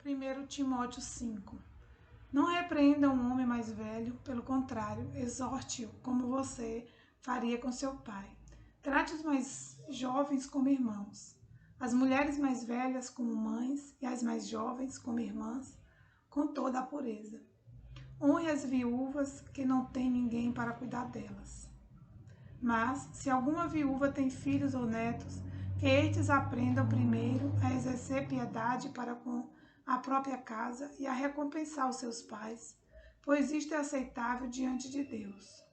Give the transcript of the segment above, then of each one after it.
1 Timóteo 5. Não repreenda um homem mais velho, pelo contrário, exorte-o como você faria com seu pai. Trate os mais jovens como irmãos, as mulheres mais velhas como mães e as mais jovens como irmãs, com toda a pureza. Honre as viúvas que não têm ninguém para cuidar delas. Mas, se alguma viúva tem filhos ou netos, que estes aprendam primeiro a exercer piedade para com a própria casa e a recompensar os seus pais, pois isto é aceitável diante de Deus.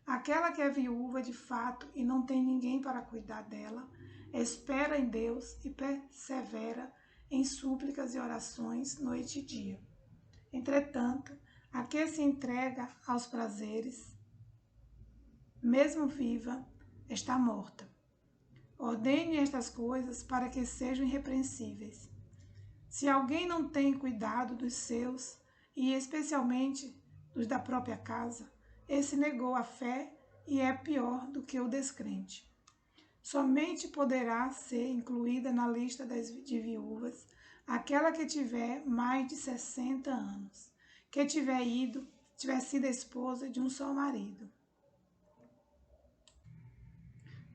Aquela que é viúva de fato e não tem ninguém para cuidar dela, espera em Deus e persevera em súplicas e orações noite e dia. Entretanto, a que se entrega aos prazeres, mesmo viva, está morta. Ordene estas coisas para que sejam irrepreensíveis. Se alguém não tem cuidado dos seus, e especialmente dos da própria casa, esse negou a fé e é pior do que o descrente. Somente poderá ser incluída na lista de viúvas aquela que tiver mais de 60 anos, que tiver sido esposa de um só marido,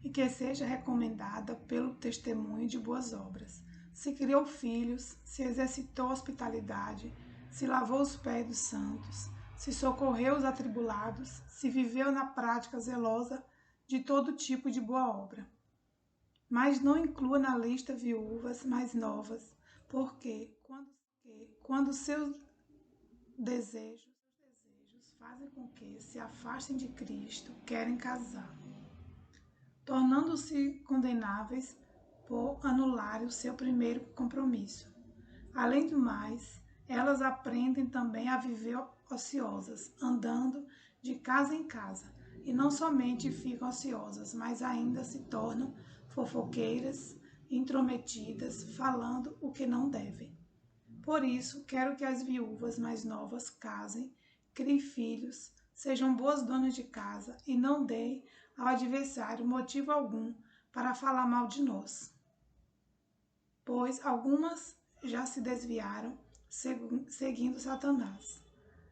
e que seja recomendada pelo testemunho de boas obras. Se criou filhos, se exercitou hospitalidade, se lavou os pés dos santos, se socorreu os atribulados, se viveu na prática zelosa de todo tipo de boa obra. Mas não inclua na lista viúvas mais novas, porque quando seus desejos fazem com que se afastem de Cristo, querem casar, tornando-se condenáveis por anular o seu primeiro compromisso. Além do mais, elas aprendem também a viver ociosas, andando de casa em casa, e não somente ficam ociosas, mas ainda se tornam fofoqueiras, intrometidas, falando o que não devem. Por isso, quero que as viúvas mais novas casem, criem filhos, sejam boas donas de casa e não deem ao adversário motivo algum para falar mal de nós. Pois algumas já se desviaram, seguindo Satanás.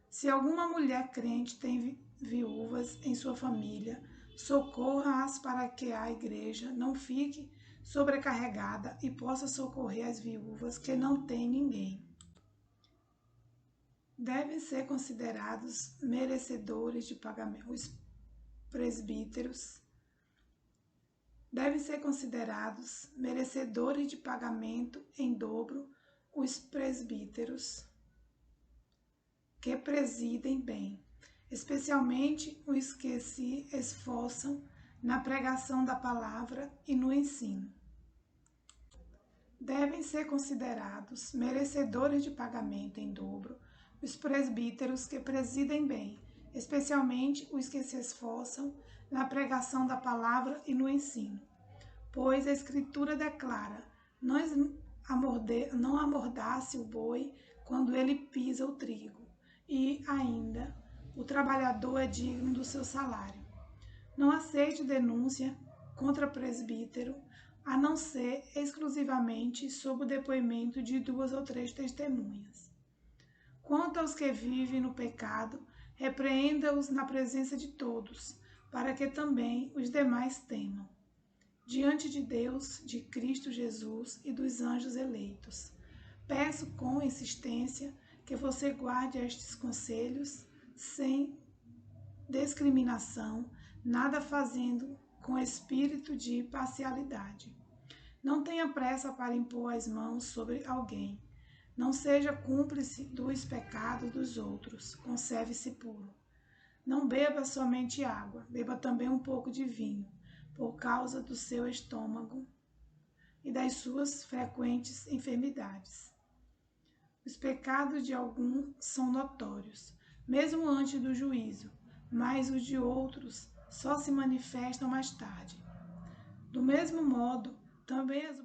Se alguma mulher crente tem viúvas em sua família, socorra-as para que a igreja não fique sobrecarregada e possa socorrer as viúvas que não têm ninguém. Devem ser considerados merecedores de pagamento. Os presbíteros devem ser considerados merecedores de pagamento em dobro os presbíteros que presidem bem, especialmente os que se esforçam na pregação da palavra e no ensino. Devem ser considerados merecedores de pagamento em dobro os presbíteros que presidem bem, especialmente os que se esforçam na pregação da palavra e no ensino. Pois a Escritura declara: não amordace o boi quando ele pisa o trigo, e ainda o trabalhador é digno do seu salário. Não aceite denúncia contra presbítero, a não ser exclusivamente sob o depoimento de 2 ou 3 testemunhas. Quanto aos que vivem no pecado, repreenda-os na presença de todos, para que também os demais temam, diante de Deus, de Cristo Jesus e dos anjos eleitos. Peço com insistência que você guarde estes conselhos sem discriminação, nada fazendo com espírito de parcialidade. Não tenha pressa para impor as mãos sobre alguém. Não seja cúmplice dos pecados dos outros. Conserve-se puro. Não beba somente água, beba também um pouco de vinho, por causa do seu estômago e das suas frequentes enfermidades. Os pecados de alguns são notórios, mesmo antes do juízo, mas os de outros só se manifestam mais tarde. Do mesmo modo, também as